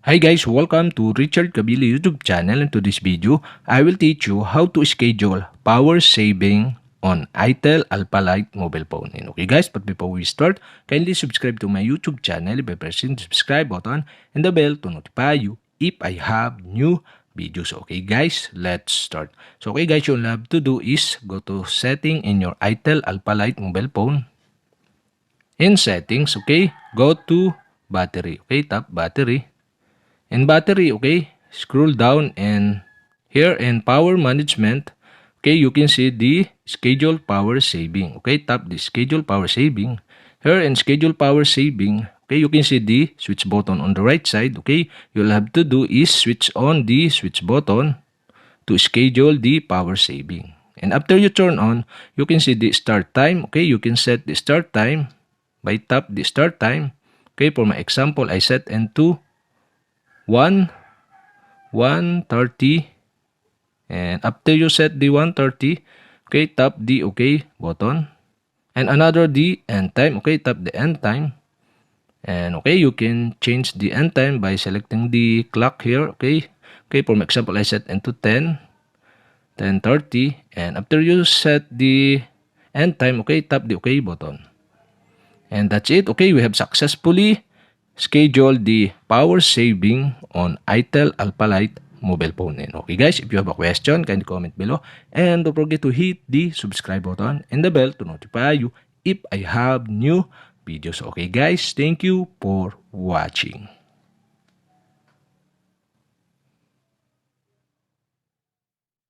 Hi guys, welcome to Richard Kabili YouTube channel. In today's video, I will teach you how to schedule power saving on itel Alpha Lite mobile phone. And okay guys, but before we start, kindly subscribe to my YouTube channel by pressing the subscribe button and the bell to notify you if I have new videos. Okay guys, let's start. So okay guys, you'll have to do is go to setting in your itel Alpha Lite mobile phone. In settings, okay, go to battery. Okay, tap battery. And battery, okay, scroll down and here in power management, okay, you can see the schedule power saving. Okay, tap the schedule power saving. Here in schedule power saving, okay, you can see the switch button on the right side. Okay, you'll have to do is switch on the switch button to schedule the power saving. And after you turn on, you can see the start time. Okay, you can set the start time by tap the start time. Okay, for my example, I set into 1:30, and after you set the 1:30, okay, tap the OK button and another the end time. Okay, tap the end time, and okay, you can change the end time by selecting the clock here. Okay, for example, I set into 10:30, and after you set the end time, okay, tap the OK button. And that's it. Okay, we have successfully scheduled the power saving on itel Alpha Lite mobile phone. And okay guys, if you have a question, kindly comment below. And don't forget to hit the subscribe button and the bell to notify you if I have new videos. Okay guys, thank you for watching.